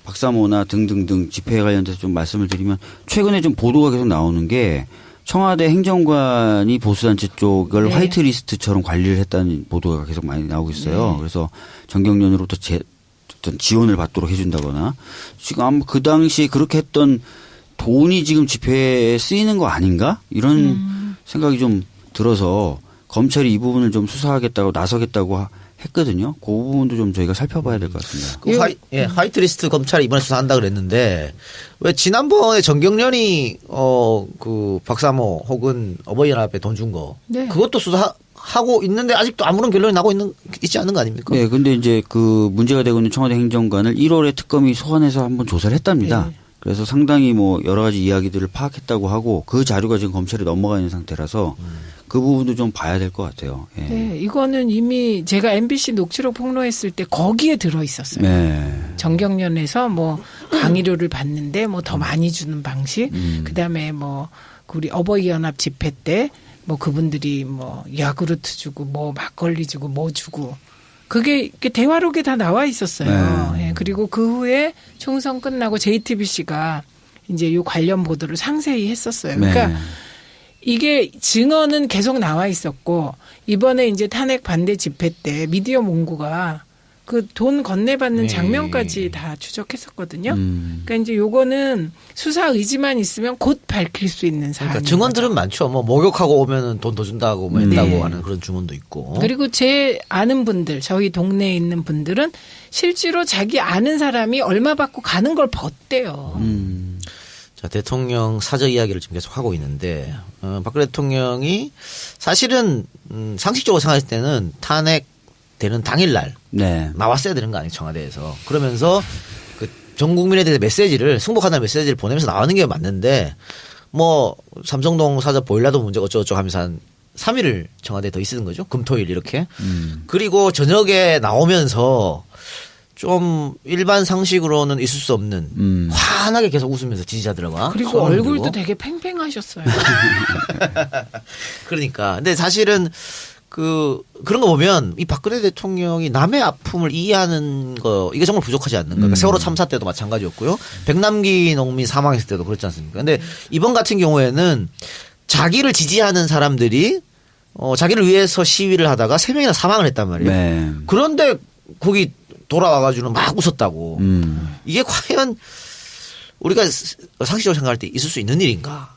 박사모나 등등등 집회에 관련돼서 좀 말씀을 드리면 최근에 좀 보도가 계속 나오는 게 청와대 행정관이 보수단체 쪽을 네. 화이트리스트처럼 관리를 했다는 보도가 계속 많이 나오고 있어요. 네. 그래서 정경련으로부터 어떤 지원을 받도록 해준다거나 지금 아마 그 당시에 그렇게 했던 돈이 지금 집회에 쓰이는 거 아닌가? 이런 생각이 좀 들어서 검찰이 이 부분을 좀 수사하겠다고 나서겠다고 했거든요. 그 부분도 좀 저희가 살펴봐야 될 것 같습니다. 그 화이트리스트 검찰이 이번에 수사한다 그랬는데 왜 지난번에 정경련이 그 박사모 혹은 어버이연합에 돈 준 거 네. 그것도 수사하고 있는데 아직도 아무런 결론이 나고 있지 않는 거 아닙니까? 네, 근데 이제 그 문제가 되고 있는 청와대 행정관을 1월에 특검이 소환해서 한번 조사를 했답니다. 네. 그래서 상당히 뭐 여러 가지 이야기들을 파악했다고 하고 그 자료가 지금 검찰에 넘어가 있는 상태라서 그 부분도 좀 봐야 될 것 같아요. 예. 네, 이거는 이미 제가 MBC 녹취록 폭로했을 때 거기에 들어 있었어요. 네. 정경련에서 뭐 강의료를 받는데 뭐 더 많이 주는 방식, 그다음에 뭐 우리 어버이연합 집회 때 뭐 그분들이 뭐 야구르트 주고 뭐 막걸리 주고 뭐 주고 그게 이렇게 대화록에 다 나와 있었어요. 네. 예, 그리고 그 후에 총선 끝나고 JTBC가 이제 요 관련 보도를 상세히 했었어요. 그러니까 네. 이게 증언은 계속 나와 있었고 이번에 이제 탄핵 반대 집회 때 미디어 몽고가 그 돈 건네받는 네. 장면까지 다 추적했었거든요. 그러니까 이제 요거는 수사 의지만 있으면 곧 밝힐 수 있는 사안. 그러니까 증언들은 많죠. 뭐 목욕하고 오면은 돈 더 준다고 뭐 했다고 하는 그런 증언도 있고. 그리고 제 아는 분들, 저희 동네에 있는 분들은 실제로 자기 아는 사람이 얼마 받고 가는 걸 봤대요. 자, 대통령 사저 이야기를 지금 계속 하고 있는데, 박근혜 대통령이 사실은, 상식적으로 생각했을 때는 탄핵 되는 당일날 네. 나왔어야 되는 거 아니에요, 청와대에서. 그러면서 그 전 국민에 대해서 메시지를, 승복한다는 메시지를 보내면서 나오는 게 맞는데, 뭐, 삼성동 사저 보일러도 문제가 어쩌고저쩌고 하면서 한 3일을 청와대에 더 있는 거죠. 금토일 이렇게. 그리고 저녁에 나오면서 좀 일반 상식으로는 있을 수 없는 환하게 계속 웃으면서 지지자들과 그리고 손을 얼굴도 들고. 되게 팽팽하셨어요. 그러니까 근데 사실은 그런 거 보면 이 박근혜 대통령이 남의 아픔을 이해하는 거 이게 정말 부족하지 않는가. 그러니까 세월호 참사 때도 마찬가지였고요. 백남기 농민 사망했을 때도 그렇지 않습니까? 근데 이번 같은 경우에는 자기를 지지하는 사람들이 자기를 위해서 시위를 하다가 3명이나 사망을 했단 말이에요. 네. 그런데 거기 돌아와가지고 막 웃었다고. 이게 과연 우리가 상식적으로 생각할 때 있을 수 있는 일인가?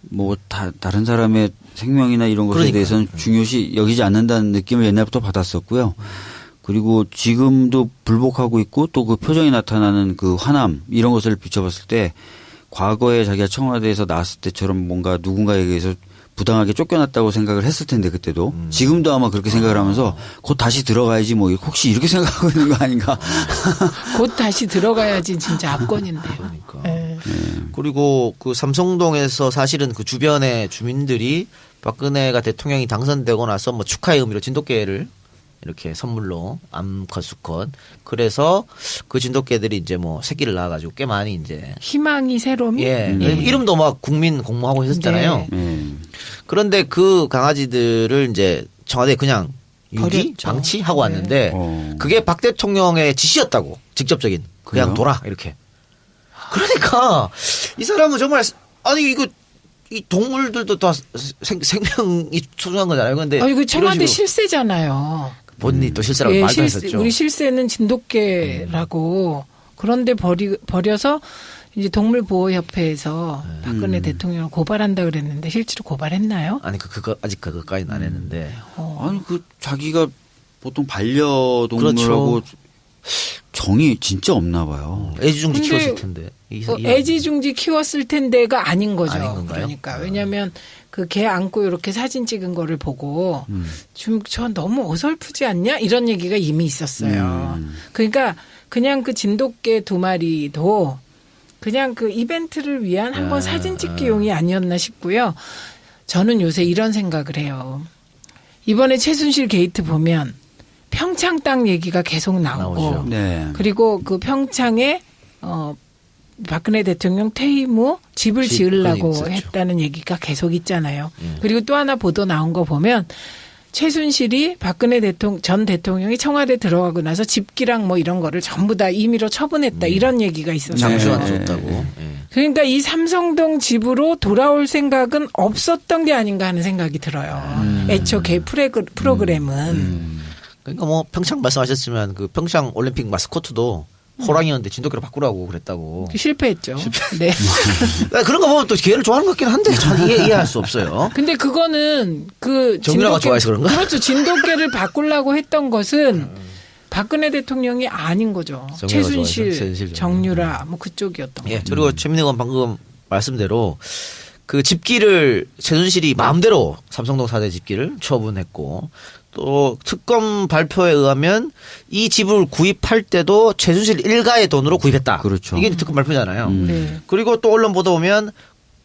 뭐 다른 사람의 생명이나 이런 것에 그러니까요. 대해서는 중요시 여기지 않는다는 느낌을 옛날부터 받았었고요. 그리고 지금도 불복하고 있고 또 그 표정이 나타나는 그 화남 이런 것을 비춰봤을 때 과거에 자기가 청와대에서 나왔을 때처럼 뭔가 누군가에 의해서 부당하게 쫓겨났다고 생각을 했을 텐데 그때도 지금도 아마 그렇게 생각을 하면서 곧 다시 들어가야지 뭐 혹시 이렇게 생각하고 있는 거 아닌가. 곧 다시 들어가야지 진짜 압권인데요. 그러니까. 네. 그리고 그 삼성동에서 사실은 그 주변의 주민들이 박근혜가 대통령이 당선되고 나서 뭐 축하의 의미로 진돗개를 이렇게 선물로 암컷 수컷 그래서 그 진돗개들이 이제 뭐 새끼를 낳아가지고 꽤 많이 이제 희망이 새롬이. 예 이름도 막 국민 공모하고 했었잖아요. 네. 그런데 그 강아지들을 이제 청와대 그냥 유기 버렸죠. 방치하고 왔는데 어. 그게 박 대통령의 지시였다고 직접적인 그냥 그래요? 둬라 이렇게. 그러니까 이 사람은 정말 아니 이거 이 동물들도 다 생명이 소중한 거잖아요. 근데 이거 청와대 이런 식으로 실세잖아요. 본인이 또 실세라고 예, 말도 했었죠. 우리 실세는 진돗개라고 그런데 버려서 이제 동물보호협회에서 박근혜 대통령을 고발한다 그랬는데 실제로 고발했나요? 아니 그거 아직 그거까지는 안 했는데 아니 그 자기가 보통 반려동물하고 그렇죠. 정이 진짜 없나 봐요. 애지중지 근데 키웠을 텐데 애지중지 키웠을 텐데가 아닌 거죠. 아닌 건가요? 그러니까 왜냐하면 그 개 안고 이렇게 사진 찍은 거를 보고 좀 저 너무 어설프지 않냐 이런 얘기가 이미 있었어요. 그러니까 그냥 그 진돗개 2마리도 그냥 그 이벤트를 위한 한번 사진 찍기용이 아니었나 싶고요. 저는 요새 이런 생각을 해요. 이번에 최순실 게이트 보면 평창 땅 얘기가 계속 나오고 나오죠. 네. 그리고 그 평창에 박근혜 대통령 퇴임 후 집을 지으려고 있었죠. 했다는 얘기가 계속 있잖아요. 그리고 또 하나 보도 나온 거 보면 최순실이 박근혜 전 대통령이 청와대 들어가고 나서 집기랑 뭐 이런 거를 전부 다 임의로 처분했다 이런 얘기가 있었어요. 장수한테 줬다고. 예. 그러니까 이 삼성동 집으로 돌아올 생각은 없었던 게 아닌가 하는 생각이 들어요. 애초 개 프로그램은. 그러니까 뭐 평창 말씀하셨지만 그 평창 올림픽 마스코트도 호랑이였는데 진돗개로 바꾸라고 그랬다고. 실패했죠. 네. 그런 거 보면 또 개를 좋아하는 것 같긴 한데 전 이해할 수 없어요. 근데 그거는 그 정유라가 좋아해서 그런가? 그렇죠. 진돗개를 바꾸려고 했던 것은 박근혜 대통령이 아닌 거죠. 정유라가 최순실, 좋아해서 최순실 정유라 뭐 그쪽이었던 거죠. 예. 그리고 최민희 의원 방금 말씀대로 그 집기를 최순실이 마음대로 삼성동 사대 집기를 처분했고 또 특검 발표에 의하면 이 집을 구입할 때도 최순실 일가의 돈으로 구입했다. 그렇죠. 이게 특검 발표잖아요. 네. 그리고 또 언론 보도 보면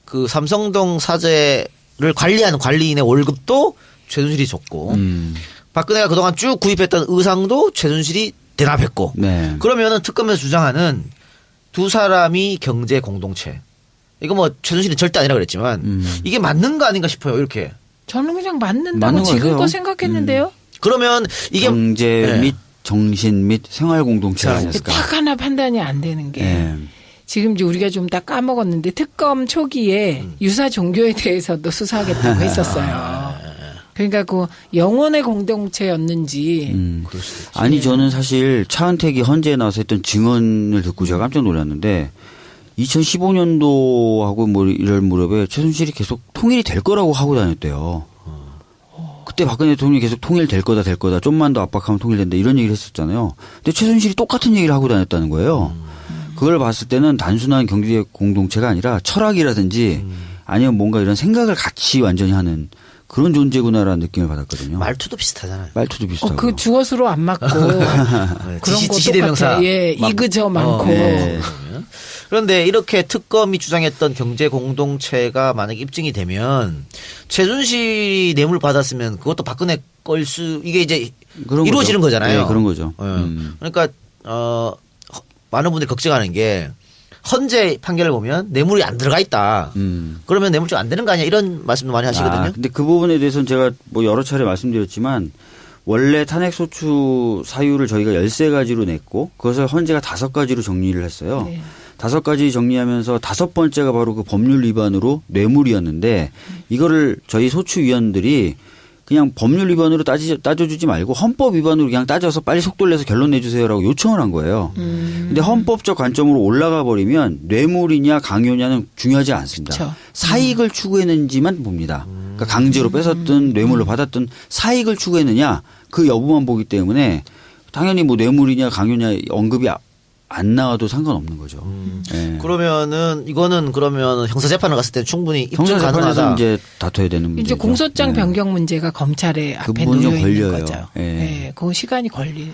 그 삼성동 사재를 관리하는 관리인의 월급도 최순실이 줬고 박근혜가 그동안 쭉 구입했던 의상도 최순실이 대납했고 네. 그러면은 특검에서 주장하는 두 사람이 경제 공동체 이거 뭐 최순실은 절대 아니라 그랬지만 이게 맞는 거 아닌가 싶어요. 이렇게. 저는 그냥 맞는다고 맞는 지금껏 거죠. 생각했는데요. 그러면 이게 경제 네. 및 정신 및 생활 공동체가 아닐까. 딱 하나 판단이 안 되는 게 네. 지금 이제 우리가 좀 다 까먹었는데 특검 초기에 유사 종교에 대해서도 수사하겠다고 했었어요. 그러니까 그 영혼의 공동체였는지 그럴 수도 있지. 아니 저는 사실 차은택이 헌재에 나와서 했던 증언을 듣고 제가 깜짝 놀랐는데 2015년도하고 뭐 이럴 무렵에 최순실이 계속 통일이 될 거라고 하고 다녔대요. 그때 박근혜 대통령이 계속 통일될 거다 좀만 더 압박하면 통일된다 이런 얘기를 했었잖아요. 근데 최순실이 똑같은 얘기를 하고 다녔다는 거예요. 그걸 봤을 때는 단순한 경제 공동체가 아니라 철학이라든지 아니면 뭔가 이런 생각을 같이 완전히 하는 그런 존재구나라는 느낌을 받았거든요. 말투도 비슷하잖아요. 말투도 비슷하고. 그 주어수로 안 맞고 그런 거 지시대명사. 똑같아. 예, 이그저 많고. 네. 그런데 이렇게 특검이 주장했던 경제 공동체가 만약에 입증이 되면 최순실이 뇌물 받았으면 그것도 박근혜 걸 수 이게 이제 그런 이루어지는 거죠. 거잖아요. 네, 그런 거죠. 그러니까 많은 분들이 걱정하는 게 헌재 판결을 보면 뇌물이 안 들어가 있다. 그러면 뇌물죄가 안 되는 거 아니야? 이런 말씀도 많이 하시거든요. 근데 그 부분에 대해서는 제가 뭐 여러 차례 말씀드렸지만 원래 탄핵소추 사유를 저희가 13가지로 냈고 그것을 헌재가 5가지로 정리를 했어요. 네. 5가지 정리하면서 5번째가 바로 그 법률 위반으로 뇌물이었는데 이거를 저희 소추위원들이 그냥 법률 위반으로 따져주지 말고 헌법 위반으로 그냥 따져서 빨리 속도를 내서 결론 내주세요라고 요청을 한 거예요. 근데 헌법적 관점으로 올라가 버리면 뇌물이냐 강요냐는 중요하지 않습니다. 그쵸. 사익을 추구했는지만 봅니다. 그러니까 강제로 뺏었든 뇌물로 받았든 사익을 추구했느냐 그 여부만 보기 때문에 당연히 뭐 뇌물이냐 강요냐 언급이 안 나와도 상관없는 거죠. 네. 그러면은 이거는 그러면 형사재판을 갔을 때 충분히 입증 형사재판에서 가능하다. 이제 다퉈야 되는 문제죠. 이제 공소장 네. 변경 문제가 검찰의 그 앞에 부분은 놓여 좀 있는 걸려요. 거죠. 예. 네, 그 시간이 걸리는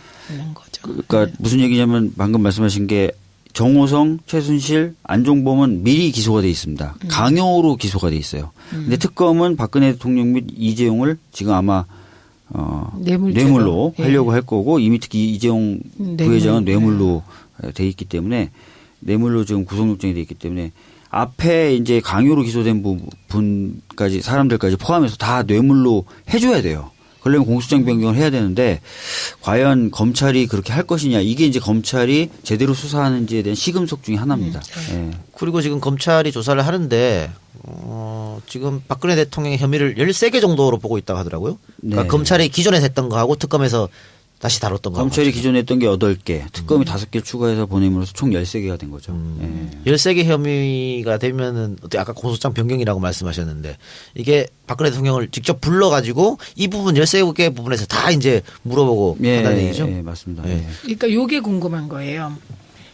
거죠. 그러니까 무슨 얘기냐면 방금 말씀하신 게 정호성, 최순실, 안종범은 미리 기소가 돼 있습니다. 강요로 기소가 돼 있어요. 근데 특검은 박근혜 대통령 및 이재용을 지금 아마 뇌물로 예. 하려고 할 거고 이미 특히 이재용 부회장은 뇌물로 돼 있기 때문에 뇌물로 지금 구속영장이 돼 있기 때문에 앞에 이제 강요로 기소된 분까지 사람들까지 포함해서 다 뇌물로 해줘야 돼요. 그러려면 공소장 변경을 해야 되는데 과연 검찰이 그렇게 할 것이냐 이게 이제 검찰이 제대로 수사하는지에 대한 시금석 중에 하나입니다. 예. 그리고 지금 검찰이 조사를 하는데 지금 박근혜 대통령의 혐의를 13개 정도로 보고 있다고 하더라고요. 그러니까 네. 검찰이 기존에 했던 거하고 특검에서 다시 다뤘던 거. 검찰이 기존에 했던 게 8개, 특검이 5개 추가해서 보냄으로써 총 13개가 된 거죠. 예. 13개 혐의가 되면은 어때 아까 공소장 변경이라고 말씀하셨는데 이게 박근혜 대통령을 직접 불러가지고 이 부분 13개 부분에서 다 이제 물어보고 한다는 얘기죠. 예, 맞습니다. 예. 예. 그러니까 요게 궁금한 거예요.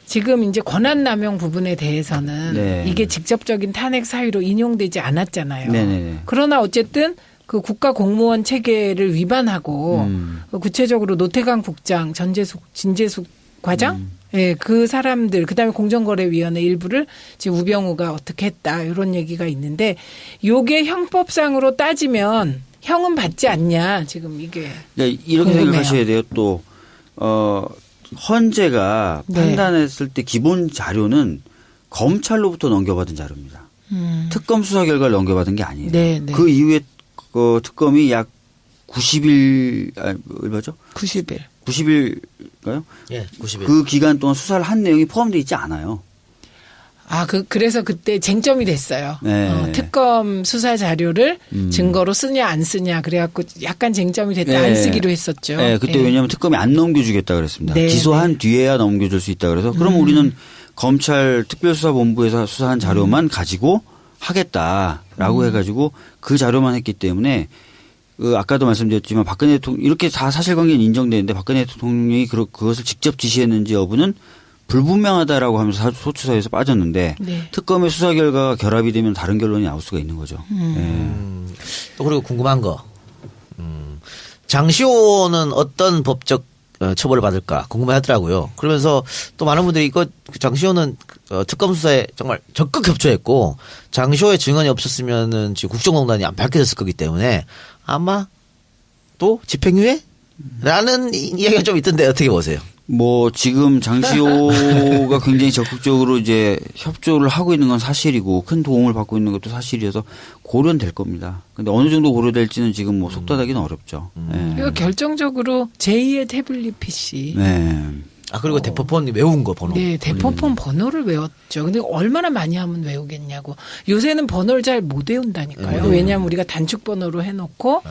지금 이제 권한남용 부분에 대해서는 네. 이게 직접적인 탄핵 사유로 인용되지 않았잖아요. 네네네. 그러나 어쨌든 그 국가 공무원 체계를 위반하고 구체적으로 노태강 국장, 진재숙 과장, 예, 그 사람들 그다음에 공정거래위원회 일부를 지금 우병우가 어떻게 했다 이런 얘기가 있는데 요게 형법상으로 따지면 형은 받지 않냐 지금 이게 그러니까 이렇게 궁금해요. 생각하셔야 돼요. 또 헌재가 네. 판단했을 때 기본 자료는 검찰로부터 넘겨받은 자료입니다. 특검 수사 결과를 넘겨받은 게 아니에요. 네, 네. 그 이후에 그 특검이 약 90일, 얼마죠? 90일. 90일인가요? 예, 90일. 그 기간 동안 수사를 한 내용이 포함되어 있지 않아요. 그래서 그때 쟁점이 됐어요. 네. 특검 수사 자료를 증거로 쓰냐 안 쓰냐 그래갖고 약간 쟁점이 됐다 안 쓰기로 했었죠. 네, 그때 예. 왜냐하면 특검이 안 넘겨주겠다 그랬습니다. 네, 기소한 뒤에야 넘겨줄 수 있다 그래서 그럼 우리는 검찰 특별수사본부에서 수사한 자료만 가지고 하겠다라고 해가지고 그 자료만 했기 때문에 아까도 말씀드렸지만 박근혜 대통령 이렇게 다 사실관계는 인정되는데 박근혜 대통령이 그것을 직접 지시했는지 여부는 불분명하다라고 하면서 소추사에서 빠졌는데 네. 특검의 수사 결과가 결합이 되면 다른 결론이 나올 수가 있는 거죠. 또 그리고 궁금한 거. 장시호는 어떤 법적 처벌을 받을까 궁금해하더라고요. 그러면서 또 많은 분들이 장시호는 특검 수사에 정말 적극 협조했고 장시호의 증언이 없었으면은 지금 국정농단이 안 밝혀졌을 거기 때문에 아마 또 집행유예? 라는 이야기가 좀 있던데 어떻게 보세요? 뭐 지금 장시호가 굉장히 적극적으로 이제 협조를 하고 있는 건 사실이고 큰 도움을 받고 있는 것도 사실이어서 고려는 될 겁니다. 근데 어느 정도 고려될지는 지금 뭐 속단하기는 어렵죠. 네. 그리고 결정적으로 제2의 태블릿 PC. 네. 그리고 대포폰 외운 거 번호. 네, 대포폰 번호를 외웠죠. 근데 얼마나 많이 하면 외우겠냐고. 요새는 번호를 잘 못 외운다니까요. 왜냐하면 우리가 단축 번호로 해놓고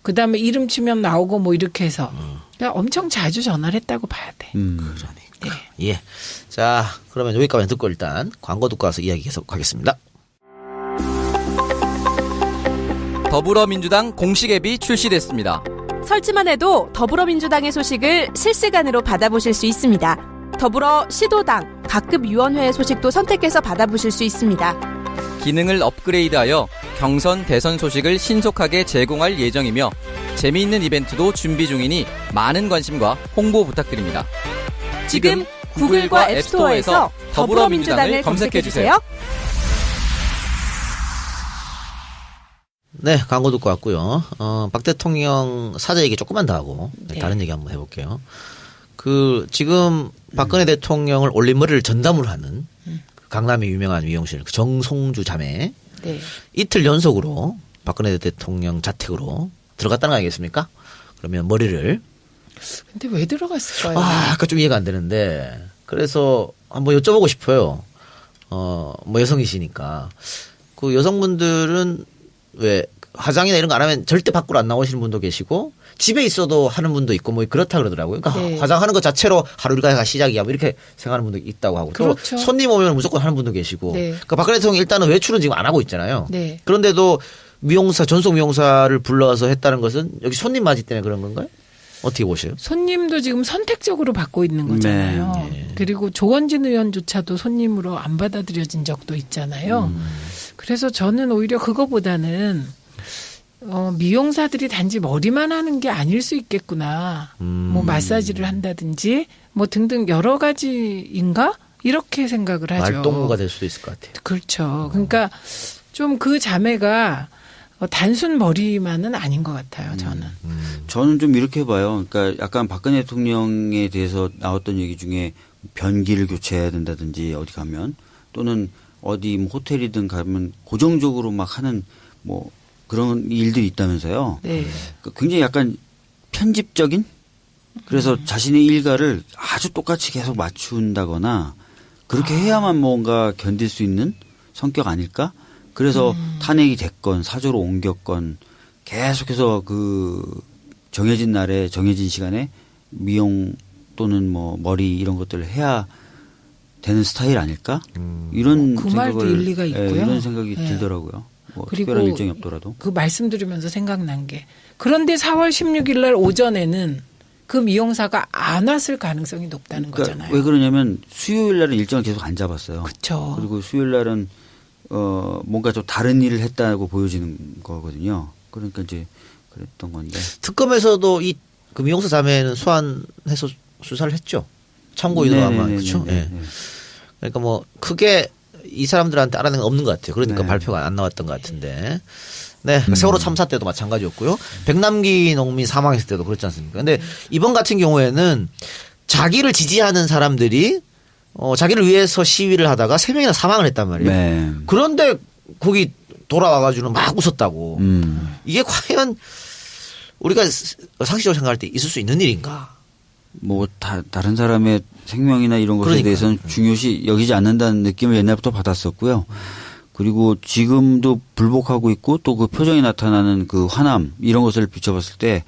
그다음에 이름 치면 나오고 뭐 이렇게 해서 그러니까 엄청 자주 전화를 했다고 봐야 돼. 네. 예. 자, 그러면 여기까지 듣고 일단 광고 듣고 와서 이야기 계속하겠습니다. 더불어민주당 공식 앱이 출시됐습니다. 설치만 해도 더불어민주당의 소식을 실시간으로 받아보실 수 있습니다. 더불어 시도당, 각급위원회의 소식도 선택해서 받아보실 수 있습니다. 기능을 업그레이드하여 경선, 대선 소식을 신속하게 제공할 예정이며 재미있는 이벤트도 준비 중이니 많은 관심과 홍보 부탁드립니다. 지금 구글과 앱스토어에서 더불어민주당을 검색해주세요. 네, 광고 듣고 왔고요. 박 대통령 사자 얘기 조금만 더 하고 네. 다른 얘기 한번 해볼게요. 지금 박근혜 대통령을 올림머리를 전담으로 하는 강남의 유명한 미용실 정송주 자매 네. 이틀 연속으로 박근혜 대통령 자택으로 들어갔다는 거 아니겠습니까? 그러면 머리를 근데 왜 들어갔을까요? 아까 좀 이해가 안 되는데 그래서 한번 여쭤보고 싶어요. 뭐 여성이시니까 그 여성분들은 왜 화장이나 이런 거 안 하면 절대 밖으로 안 나오시는 분도 계시고 집에 있어도 하는 분도 있고 뭐 그렇다 그러더라고요. 그러니까 네. 화장하는 것 자체로 하루 일과가 시작이야 뭐 이렇게 생각하는 분도 있다고 하고 그렇죠. 또 손님 오면 무조건 하는 분도 계시고 네. 그러니까 박근혜 대통령 일단은 외출은 지금 안 하고 있잖아요. 네. 그런데도 미용사 전속 미용사를 불러서 했다는 것은 여기 손님 맞이 때문에 그런 건가요? 어떻게 보세요? 손님도 지금 선택적으로 받고 있는 거잖아요. 네. 그리고 조원진 의원조차도 손님으로 안 받아들여진 적도 있잖아요. 그래서 저는 오히려 그거보다는 미용사들이 단지 머리만 하는 게 아닐 수 있겠구나. 뭐 마사지를 한다든지 뭐 등등 여러 가지인가? 이렇게 생각을 하죠. 말동무가 될 수도 있을 것 같아요. 그렇죠. 그러니까 좀 그 자매가 단순 머리만은 아닌 것 같아요. 저는. 저는 좀 이렇게 봐요. 그러니까 약간 박근혜 대통령에 대해서 나왔던 얘기 중에 변기를 교체해야 된다든지 어디 가면 또는 어디 뭐 호텔이든 가면 고정적으로 막 하는 뭐 그런 일들이 있다면서요. 네. 그러니까 굉장히 약간 편집적인 그래서 자신의 일가를 아주 똑같이 계속 맞춘다거나 그렇게 해야만 뭔가 견딜 수 있는 성격 아닐까? 그래서 탄핵이 됐건 사조로 옮겼건 계속해서 그 정해진 날에 정해진 시간에 미용 또는 뭐 머리 이런 것들을 해야 되는 스타일 아닐까? 이런 그 말도 생각을 일리가 있고요. 이런 생각이 네. 들더라고요. 뭐 그리고 특별한 일정이 없더라도. 그 말씀 드리면서 생각난 게 그런데 4월 16일 날 오전에는 그 미용사가 안 왔을 가능성이 높다는 거잖아요. 왜 그러냐면 수요일 날은 일정을 계속 안 잡았어요. 그렇죠. 그리고 수요일 날은 뭔가 좀 다른 일을 했다고 보여지는 거거든요. 그러니까 이제 그랬던 건데. 특검에서도 그 미용사 자매는 소환해서 수사를 했죠. 참고인으로 아마 그렇죠. 예. 그러니까 뭐 크게 이 사람들한테 알아낸 건 없는 것 같아요. 그러니까 네. 발표가 안 나왔던 것 같은데. 네. 세월호 참사 때도 마찬가지였고요. 백남기 농민 사망했을 때도 그렇지 않습니까? 근데 이번 같은 경우에는 자기를 지지하는 사람들이 자기를 위해서 시위를 하다가 3명이나 사망을 했단 말이에요. 네. 그런데 거기 돌아와가지고 막 웃었다고. 이게 과연 우리가 상식적으로 생각할 때 있을 수 있는 일인가? 뭐 다른 사람의 생명이나 이런 것에 그러니까요. 대해서는 중요시 여기지 않는다는 느낌을 옛날부터 받았었고요. 그리고 지금도 불복하고 있고 또 그 표정이 나타나는 그 화남 이런 것을 비춰봤을 때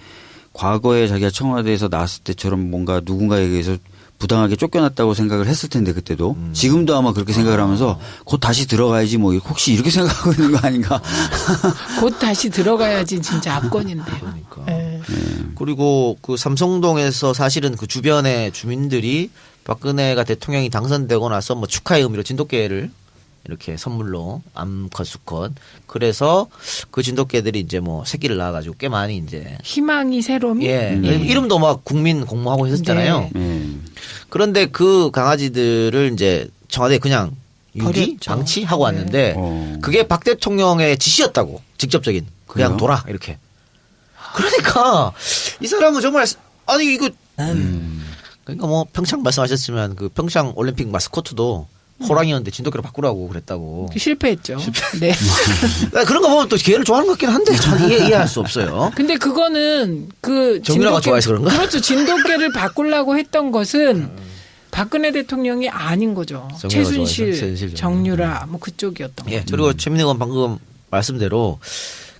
과거에 자기가 청와대에서 나왔을 때처럼 뭔가 누군가에 의해서 부당하게 쫓겨났다고 생각을 했을 텐데 그때도 지금도 아마 그렇게 생각을 하면서 곧 다시 들어가야지 뭐 혹시 이렇게 생각하고 있는 거 아닌가. 곧 다시 들어가야지 진짜 압권인데요. 그러니까. 예. 그리고 그 삼성동에서 사실은 그 주변의 주민들이 박근혜가 대통령이 당선되고 나서 뭐 축하의 의미로 진돗개를 이렇게 선물로 암컷 수컷 그래서 그 진돗개들이 이제 뭐 새끼를 낳아가지고 꽤 많이 이제 희망이 새로미. 예 이름도 막 국민 공모하고 했었잖아요. 네. 그런데 그 강아지들을 이제 청와대 그냥 유기 버렸죠. 방치하고 네. 왔는데 그게 박 대통령의 지시였다고 직접적인 그냥 그래요? 둬라 이렇게. 그러니까 이 사람은 정말 아니 이거 그러니까 뭐 평창 말씀하셨지만 그 평창 올림픽 마스코트도 호랑이였는데 진돗개로 바꾸라고 그랬다고. 실패했죠. 네. 그런 거 보면 또 개를 좋아하는 것 같긴 한데 전 이해할 수 없어요. 근데 그거는 그 정유라가 좋아해서 그런가? 그렇죠. 진돗개를 바꾸려고 했던 것은 박근혜 대통령이 아닌 거죠. 정유라가 최순실, 좋아해서? 최순실 정유라 뭐 그쪽이었던 예, 거죠. 그리고 최민희 의원 방금 말씀대로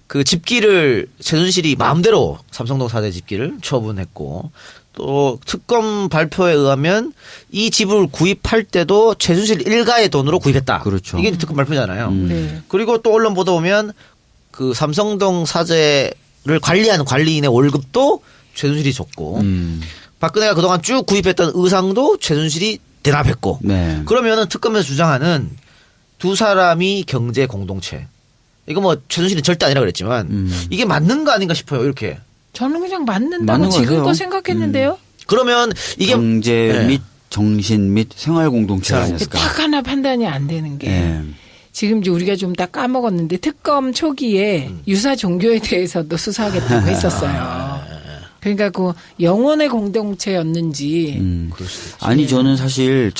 그 집기를 최순실이 마음대로 삼성동 사대 집기를 처분했고 또 특검 발표에 의하면 이 집을 구입할 때도 최순실 일가의 돈으로 구입했다. 그렇죠. 이게 특검 발표잖아요. 네. 그리고 또 언론 보도 보면 그 삼성동 사재를 관리하는 관리인의 월급도 최순실이 줬고 박근혜가 그동안 쭉 구입했던 의상도 최순실이 대납했고 네. 그러면은 특검에서 주장하는 두 사람이 경제 공동체 이거 뭐 최순실은 절대 아니라 그랬지만 이게 맞는 거 아닌가 싶어요. 이렇게 저는 그냥 맞는다고 맞는 것 지금껏 같아요. 생각했는데요. 그러면 이게 경제 네. 및 정신 및 생활 공동체가 아니었을까. 딱 하나 판단이 안 되는 게 예. 지금 이제 우리가 좀 다 까먹었는데 특검 초기에 유사 종교에 대해서도 수사하겠다고 했었어요. 그러니까 그 영혼의 공동체였는지 그럴 수도 있지. 아니 저는 사실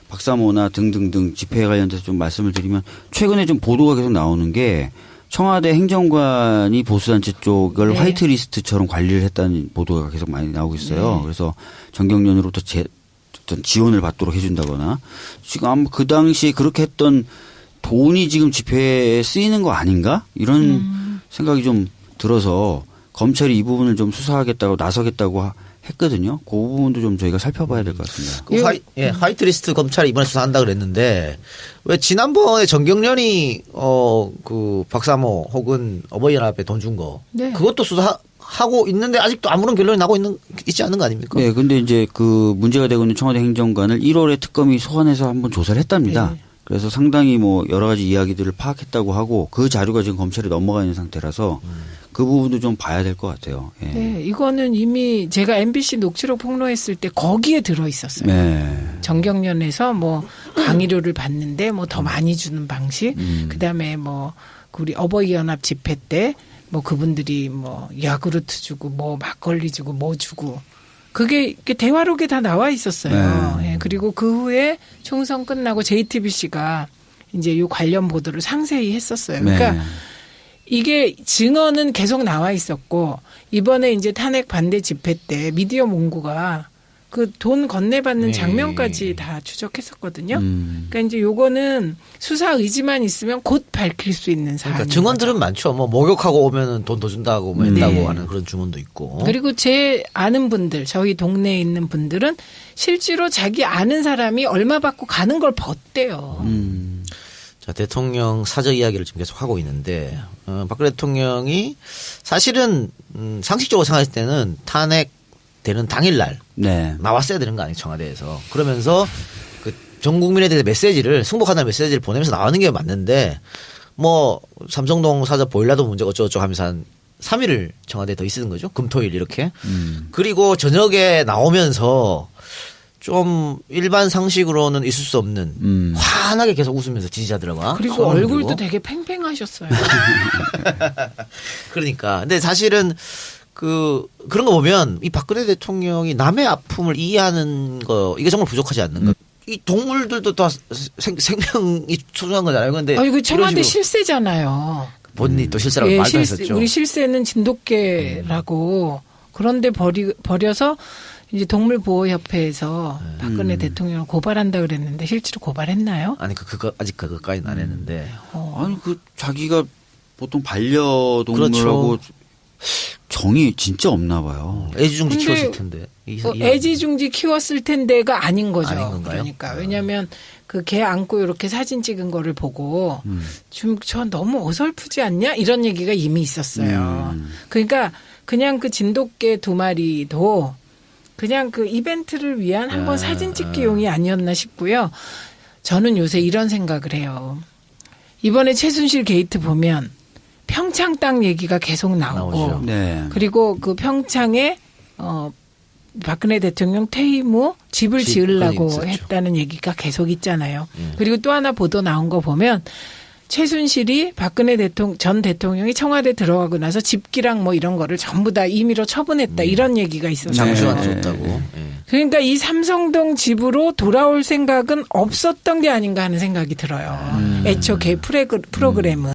박사모나 등등등 집회에 관련돼서 좀 말씀을 드리면 최근에 좀 보도가 계속 나오는 게 청와대 행정관이 보수단체 쪽을 네. 화이트리스트처럼 관리를 했다는 보도가 계속 많이 나오고 있어요. 그래서 정경련으로부터 어떤 지원을 받도록 해준다거나 지금 아마 그 당시에 그렇게 했던 돈이 지금 집회에 쓰이는 거 아닌가? 이런 생각이 좀 들어서 검찰이 이 부분을 좀 수사하겠다고 나서겠다고 했거든요. 그 부분도 좀 저희가 살펴봐야 될 것 같습니다. 그 화이트리스트 검찰이 이번에 수사한다 그랬는데 왜 지난번에 정경련이 그 박사모 혹은 어버이연합에 돈 준 거 네. 그것도 수사하고 있는데 아직도 아무런 결론이 있지 않는 거 아닙니까? 네, 근데 이제 그 문제가 되고 있는 청와대 행정관을 1월에 특검이 소환해서 한번 조사를 했답니다. 네. 그래서 상당히 뭐 여러 가지 이야기들을 파악했다고 하고 그 자료가 지금 검찰에 넘어가 있는 상태라서 그 부분도 좀 봐야 될 것 같아요. 예. 네, 이거는 이미 제가 MBC 녹취록 폭로했을 때 거기에 들어 있었어요. 네. 정경련에서 뭐 강의료를 받는데 뭐 더 많이 주는 방식, 그다음에 뭐 우리 어버이연합 집회 때 뭐 그분들이 뭐 야구르트 주고 뭐 막걸리 주고 뭐 주고 그게 이렇게 대화록에 다 나와 있었어요. 네. 예, 그리고 그 후에 총선 끝나고 JTBC가 이제 요 관련 보도를 상세히 했었어요. 그러니까 네. 이게 증언은 계속 나와 있었고 이번에 이제 탄핵 반대 집회 때 미디어 몽고가 그 돈 건네받는 장면까지 다 추적했었거든요. 그러니까 이제 요거는 수사 의지만 있으면 곧 밝힐 수 있는 사안인 그러니까 증언들은 거죠. 많죠. 뭐 목욕하고 오면은 돈 더 준다고 뭐 했다고 하는 그런 주문도 있고. 그리고 제 아는 분들, 저희 동네에 있는 분들은 실제로 자기 아는 사람이 얼마 받고 가는 걸 봤대요. 자, 대통령 사저 이야기를 지금 계속 하고 있는데, 박근혜 대통령이 사실은, 상식적으로 생각했을 때는 탄핵되는 당일날 네. 나왔어야 되는 거 아니에요, 청와대에서. 그러면서 그 전 국민에 대해 메시지를, 승복하다는 메시지를 보내면서 나오는 게 맞는데, 뭐, 삼성동 사저 보일러도 문제가 어쩌고저쩌고 하면서 한 3일을 청와대에 더 있는 거죠. 금토일 이렇게. 그리고 저녁에 나오면서 좀 일반 상식으로는 있을 수 없는 환하게 계속 웃으면서 지지자들과 그리고 손을 얼굴도 들고. 되게 팽팽하셨어요. 그러니까 근데 사실은 그런 거 보면 이 박근혜 대통령이 남의 아픔을 이해하는 거 이게 정말 부족하지 않는가. 이 동물들도 다 생명이 소중한 거잖아요. 근데 이거 이런 청와대 식으로 실세잖아요. 본인이 또 실세라고 예, 말도 했었죠. 우리 실세는 진돗개라고 그런데 버려서 이제 동물보호협회에서 박근혜 대통령을 고발한다 그랬는데 실제로 고발했나요? 아니 그거 아직 그거까지는 안 했는데. 아니 그 자기가 보통 반려동물하고 그렇죠. 정이 진짜 없나 봐요. 애지중지 근데 키웠을 텐데. 애지중지 키웠을 텐데가 아닌 거죠. 아닌 건가요? 그러니까 왜냐하면 그 개 안고 이렇게 사진 찍은 거를 보고 좀 저 너무 어설프지 않냐 이런 얘기가 이미 있었어요. 그러니까 그냥 그 진돗개 2마리도 그냥 그 이벤트를 위한 한번 사진 찍기용이 아니었나 싶고요. 저는 요새 이런 생각을 해요. 이번에 최순실 게이트 보면 평창 땅 얘기가 계속 나오고 나오죠. 네. 그리고 그 평창에 박근혜 대통령 퇴임 후 집을 집 지으려고 있었죠. 했다는 얘기가 계속 있잖아요. 그리고 또 하나 보도 나온 거 보면 최순실이 박근혜 전 대통령이 청와대 들어가고 나서 집기랑 뭐 이런 거를 전부 다 임의로 처분했다 이런 얘기가 있었어요. 장수한테 네. 줬다고. 예. 그러니까 이 삼성동 집으로 돌아올 생각은 없었던 게 아닌가 하는 생각이 들어요. 애초 개 프로그램은.